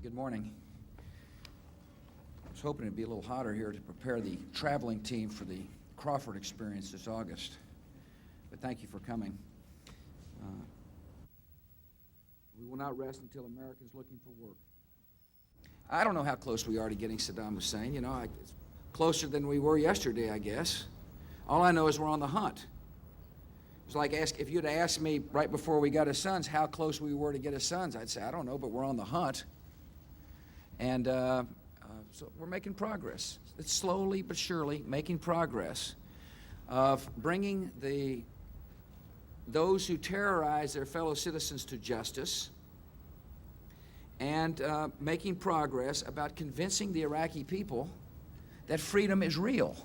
Good morning. I was hoping it'd be a little hotter here to prepare the traveling team for the Crawford experience this August, but thank you for coming. We will not rest until America is looking for work. I don't know how close we are to getting Saddam Hussein. You know, it's closer than we were yesterday, I guess. All I know is we're on the hunt. It's like if you'd asked me right before we got his sons how close we were to get his sons, I'd say, I don't know, but we're on the hunt. And so we're making progress. It's slowly but surely making progress of bringing those who terrorize their fellow citizens to justice, and making progress about convincing the Iraqi people that freedom is real.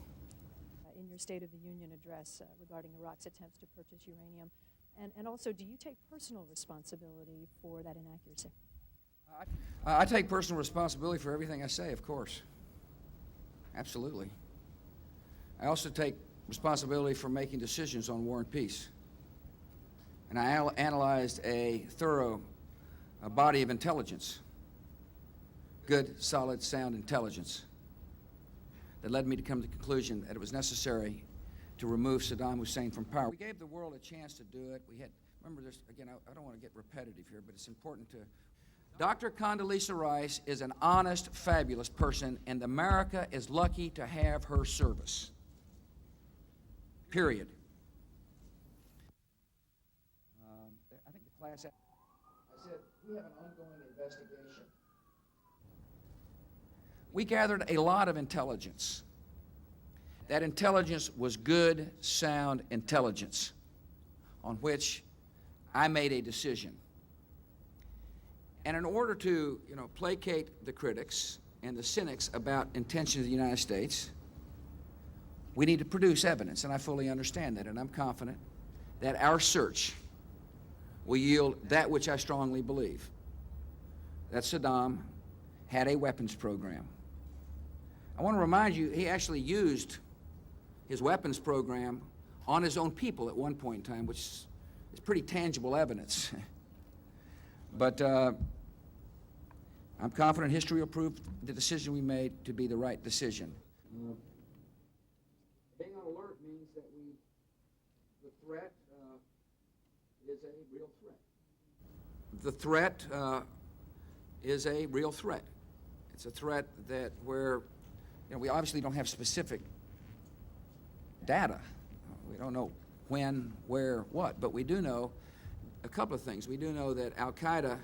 In your State of the Union address regarding Iraq's attempts to purchase uranium, and also, do you take personal responsibility for that inaccuracy? I take personal responsibility for everything I say, of course. Absolutely. I also take responsibility for making decisions on war and peace. And I analyzed a thorough body of intelligence, good, solid, sound intelligence, that led me to come to the conclusion that it was necessary to remove Saddam Hussein from power. We gave the world a chance to do it. Remember this, again, I don't want to get repetitive here, but it's important to... Dr. Condoleezza Rice is an honest, fabulous person, and America is lucky to have her service. Period. I think the class... I said, we have an ongoing investigation. We gathered a lot of intelligence. That intelligence was good, sound intelligence on which I made a decision. And in order to, placate the critics and the cynics about intentions of the United States, we need to produce evidence, and I fully understand that, and I'm confident that our search will yield that which I strongly believe, that Saddam had a weapons program. I want to remind you, he actually used his weapons program on his own people at one point in time, which is pretty tangible evidence. But I'm confident history will prove the decision we made to be the right decision. Being on alert means that the threat is a real threat. The threat is a real threat. It's a threat that where, we obviously don't have specific data. We don't know when, where, what, but we do know a couple of things. We do know that al-Qaida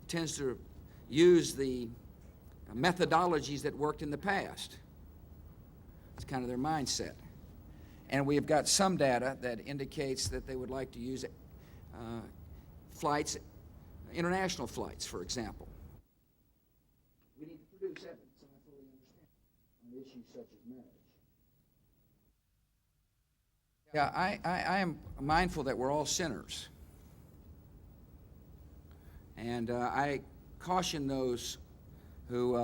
tends to use the methodologies that worked in the past. It's kind of their mindset. And we've got some data that indicates that they would like to use flights, international flights, for example. We need to produce evidence, and I fully understand, on issues such as marriage. Yeah, I am mindful that we're all sinners. And I caution those who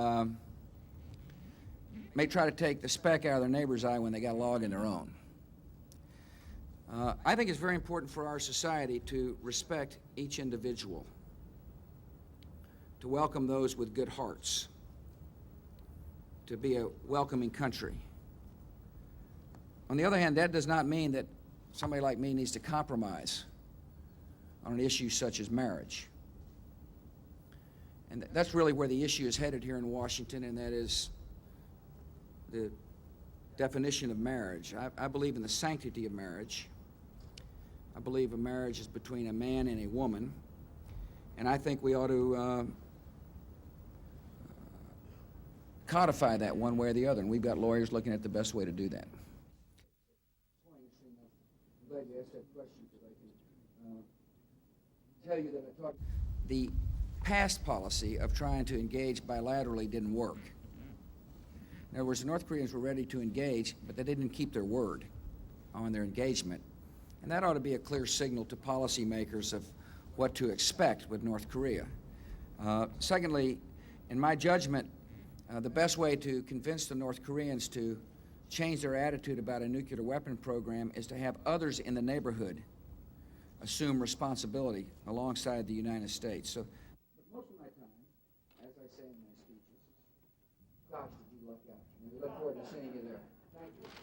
may try to take the speck out of their neighbor's eye when they got a log in their own. I think it's very important for our society to respect each individual, to welcome those with good hearts, to be a welcoming country. On the other hand, that does not mean that somebody like me needs to compromise on an issue such as marriage. And that's really where the issue is headed here in Washington, and that is the definition of marriage. I believe in the sanctity of marriage. I believe a marriage is between a man and a woman, and I think we ought to codify that one way or the other, and we've got lawyers looking at the best way to do that. I'm glad you asked that question, because I can tell you that I talked. The past policy of trying to engage bilaterally didn't work. In other words, the North Koreans were ready to engage, but they didn't keep their word on their engagement. And that ought to be a clear signal to policymakers of what to expect with North Korea. Secondly, in my judgment, the best way to convince the North Koreans to change their attitude about a nuclear weapon program is to have others in the neighborhood assume responsibility alongside the United States. So, but most of my time as I say in my speeches. Gosh, did you luck out. We look forward to seeing you there. Thank you.